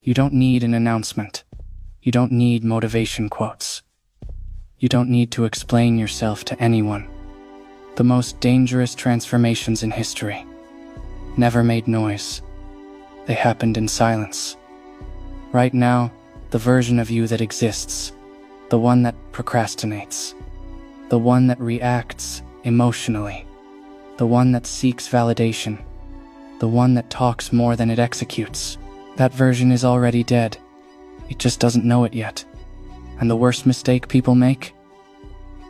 You don't need an announcement. You don't need motivation quotes. You don't need to explain yourself to anyone. The most dangerous transformations in history never made noise. They happened in silence. Right now, the version of you that exists, the one that procrastinates, the one that reacts emotionally, the one that seeks validation, the one that talks more than it executes, that version is already dead. It just doesn't know it yet. And the worst mistake people make?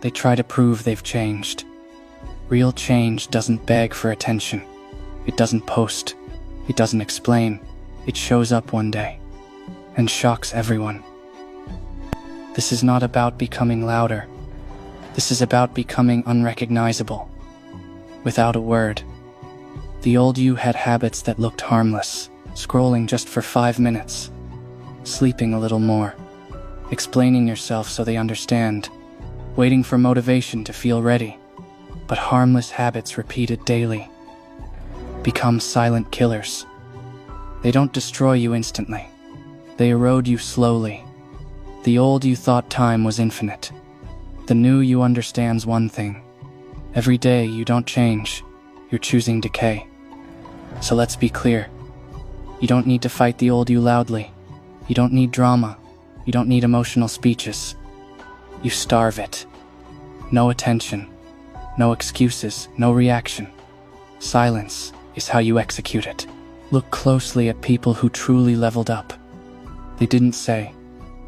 They try to prove they've changed. Real change doesn't beg for attention. It doesn't post. It doesn't explain. It shows up one day and shocks everyone. This is not about becoming louder. This is about becoming unrecognizable. Without a word. The old you had habits that looked harmless, scrolling just for 5 minutes, sleeping a little more, explaining yourself so they understand, waiting for motivation to feel ready. But harmless habits repeated daily become silent killers. They don't destroy you instantly. They erode you slowly. The old you thought time was infinite. The new you understands one thing. Every day you don't change, you're choosing decay. So let's be clear. You don't need to fight the old you loudly. You don't need drama. You don't need emotional speeches. You starve it. No attention. No excuses, no reaction. Silence is how you execute it. Look closely at people who truly leveled up. They didn't say,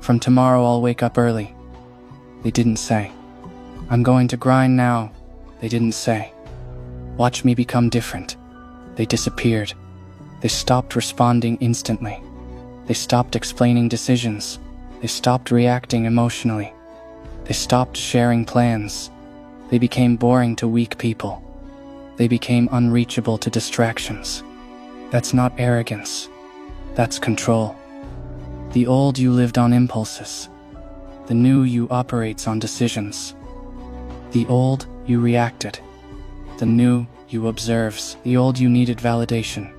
"From tomorrow I'll wake up early." They didn't say, "I'm going to grind now." They didn't say, "Watch me become different." They disappeared. They stopped responding instantly. They stopped explaining decisions. They stopped reacting emotionally. They stopped sharing plans. They became boring to weak people. They became unreachable to distractions. That's not arrogance. That's control. The old you lived on impulses. The new you operates on decisions. The old you reacted. The new you observes. The old you needed validation.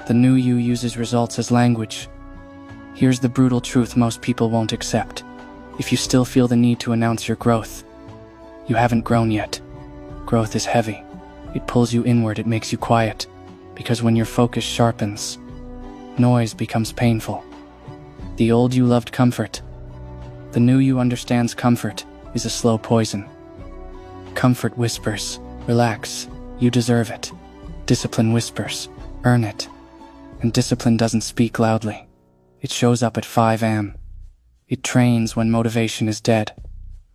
The new you uses results as language. Here's the brutal truth most people won't accept. If you still feel the need to announce your growth, you haven't grown yet. Growth is heavy. It pulls you inward, it makes you quiet. Because when your focus sharpens, noise becomes painful. The old you loved comfort. The new you understands comfort is a slow poison. Comfort whispers, "Relax, you deserve it." Discipline whispers, "Earn it." And discipline doesn't speak loudly. It shows up at 5 a.m. It trains when motivation is dead.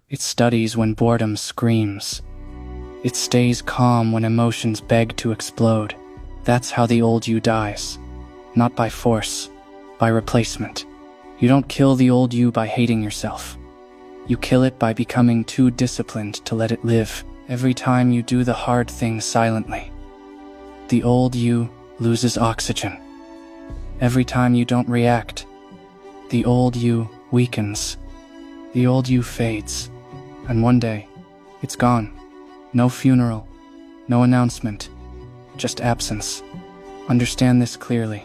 It studies when boredom screams. It stays calm when emotions beg to explode. That's how the old you dies. Not by force, by replacement. You don't kill the old you by hating yourself. You kill it by becoming too disciplined to let it live. Every time you do the hard things silently, the old you loses oxygen. Every time you don't react, the old you weakens. The old you fades. And one day, it's gone. No funeral, no announcement, just absence. Understand this clearly.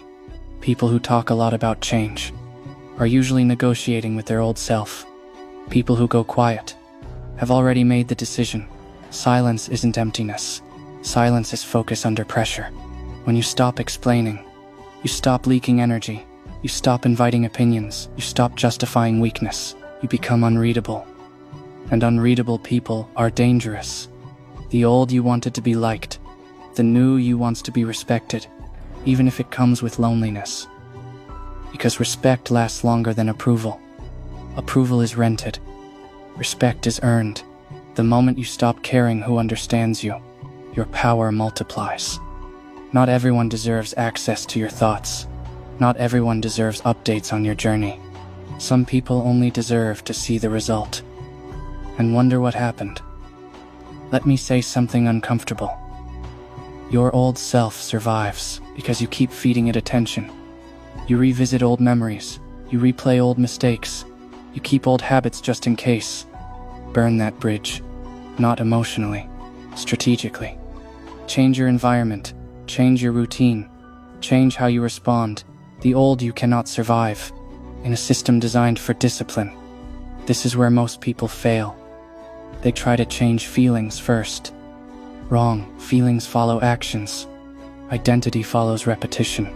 People who talk a lot about change are usually negotiating with their old self. People who go quiet have already made the decision. Silence isn't emptiness. Silence is focus under pressure. When you stop explaining, you stop leaking energy, you stop inviting opinions, you stop justifying weakness, you become unreadable. And unreadable people are dangerous. The old you wanted to be liked. The new you wants to be respected, even if it comes with loneliness. Because respect lasts longer than approval. Approval is rented. Respect is earned. The moment you stop caring who understands you, your power multiplies. Not everyone deserves access to your thoughts. Not everyone deserves updates on your journey. Some people only deserve to see the result and wonder what happened. Let me say something uncomfortable. Your old self survives because you keep feeding it attention. You revisit old memories. You replay old mistakes. You keep old habits just in case. Burn that bridge. Not emotionally, strategically. Change your environment. Change your routine. Change how you respond. The old you cannot survive in a system designed for discipline. This is where most people fail. They try to change feelings first. Wrong. Feelings follow actions. Identity follows repetition.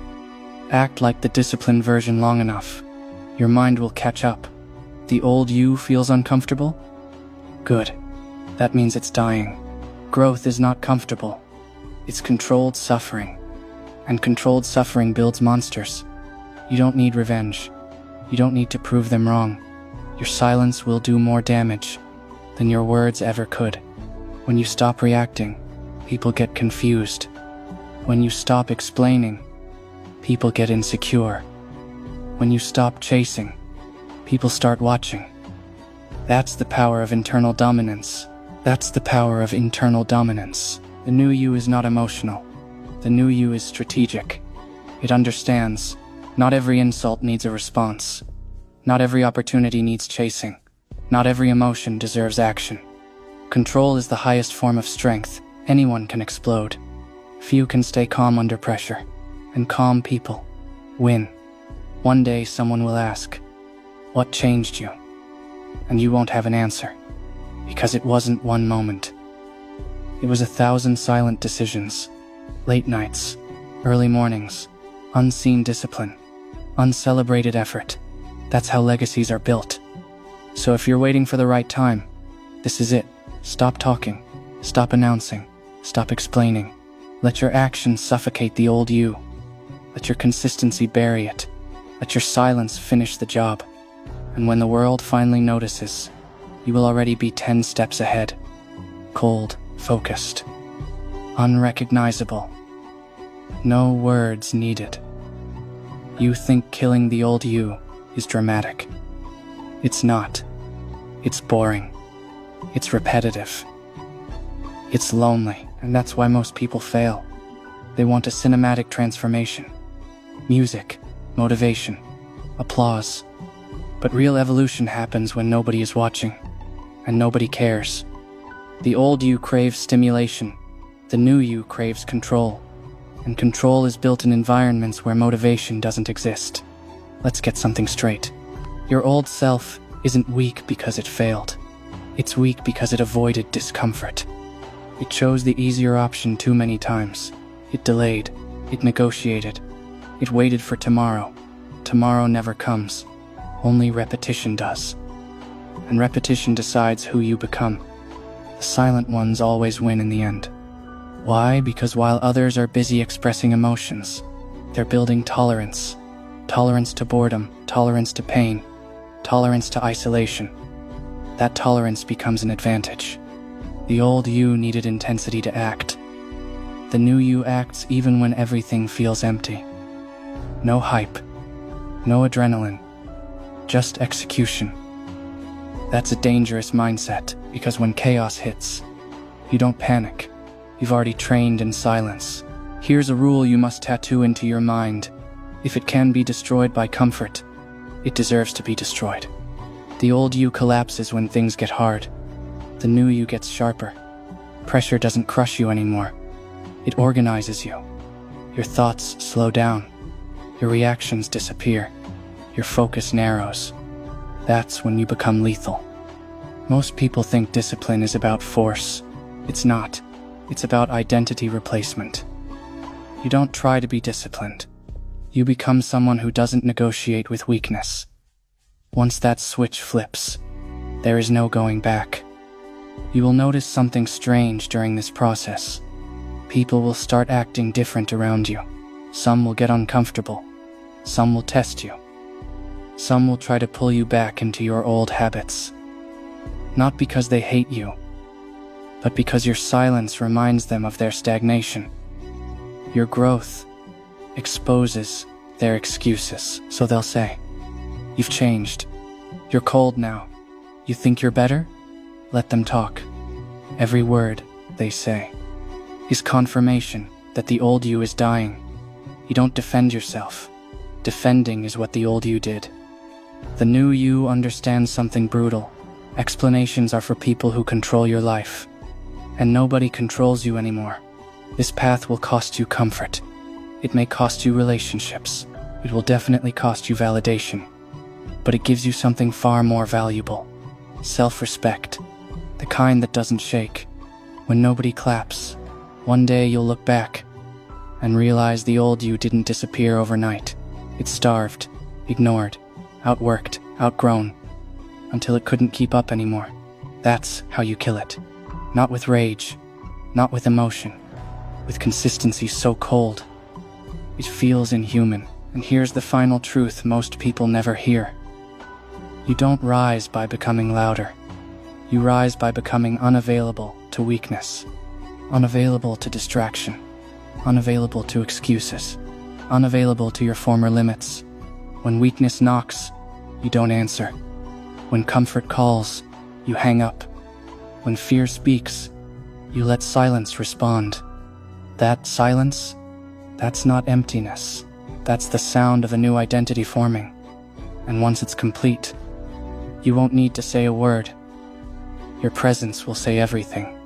Act like the disciplined version long enough. Your mind will catch up. The old you feels uncomfortable? Good. That means it's dying. Growth is not comfortable. It's controlled suffering. And controlled suffering builds monsters. You don't need revenge. You don't need to prove them wrong. Your silence will do more damage than your words ever could. When you stop reacting, people get confused. When you stop explaining, people get insecure. When you stop chasing, people start watching. That's the power of internal dominance. That's the power of internal dominance. The new you is not emotional. The new you is strategic. It understands. Not every insult needs a response. Not every opportunity needs chasing. Not every emotion deserves action. Control is the highest form of strength. Anyone can explode. Few can stay calm under pressure. And calm people win. One day someone will ask, "What changed you?" And you won't have an answer. Because it wasn't one moment. It was 1,000 silent decisions. Late nights, early mornings, unseen discipline, uncelebrated effort. That's how legacies are built. So if you're waiting for the right time, this is it. Stop talking. Stop announcing. Stop explaining. Let your actions suffocate the old you. Let your consistency bury it. Let your silence finish the job. And when the world finally notices, you will already be 10 steps ahead. Cold, focused, unrecognizable. No words needed. You think killing the old you is dramatic. It's not. It's boring. It's repetitive. It's lonely, and that's why most people fail. They want a cinematic transformation. Music, motivation, applause. But real evolution happens when nobody is watching, and nobody cares. The old you craves stimulation. The new you craves control. And control is built in environments where motivation doesn't exist. Let's get something straight. Your old self isn't weak because it failed. It's weak because it avoided discomfort. It chose the easier option too many times. It delayed. It negotiated. It waited for tomorrow. Tomorrow never comes. Only repetition does. And repetition decides who you become. The silent ones always win in the end. Why? Because while others are busy expressing emotions, they're building tolerance. Tolerance to boredom, tolerance to pain, tolerance to isolation. That tolerance becomes an advantage. The old you needed intensity to act. The new you acts even when everything feels empty. No hype, no adrenaline, just execution. That's a dangerous mindset, because when chaos hits, you don't panic. You've already trained in silence. Here's a rule you must tattoo into your mind. If it can be destroyed by comfort, it deserves to be destroyed. The old you collapses when things get hard. The new you gets sharper. Pressure doesn't crush you anymore. It organizes you. Your thoughts slow down. Your reactions disappear. Your focus narrows. That's when you become lethal. Most people think discipline is about force. It's not. It's about identity replacement. You don't try to be disciplined. You become someone who doesn't negotiate with weakness. Once that switch flips, there is no going back. You will notice something strange during this process. People will start acting different around you. Some will get uncomfortable. Some will test you. Some will try to pull you back into your old habits. Not because they hate you, but because your silence reminds them of their stagnation. Your growth exposes their excuses, so they'll say, "You've changed. You're cold now. You think you're better?" Let them talk. Every word they say is confirmation that the old you is dying. You don't defend yourself. Defending is what the old you did. The new you understands something brutal. Explanations are for people who control your life. And nobody controls you anymore. This path will cost you comfort. It may cost you relationships. It will definitely cost you validation, but it gives you something far more valuable. Self-respect, the kind that doesn't shake when nobody claps. One day you'll look back and realize the old you didn't disappear overnight. It starved, ignored, outworked, outgrown, until it couldn't keep up anymore. That's how you kill it. Not with rage, not with emotion, with consistency so cold. It feels inhuman. And here's the final truth most people never hear. You don't rise by becoming louder. You rise by becoming unavailable to weakness, unavailable to distraction, unavailable to excuses, unavailable to your former limits. When weakness knocks, you don't answer. When comfort calls, you hang up. When fear speaks, you let silence respond. That silence, that's not emptiness. That's the sound of a new identity forming. And once it's complete, you won't need to say a word. Your presence will say everything.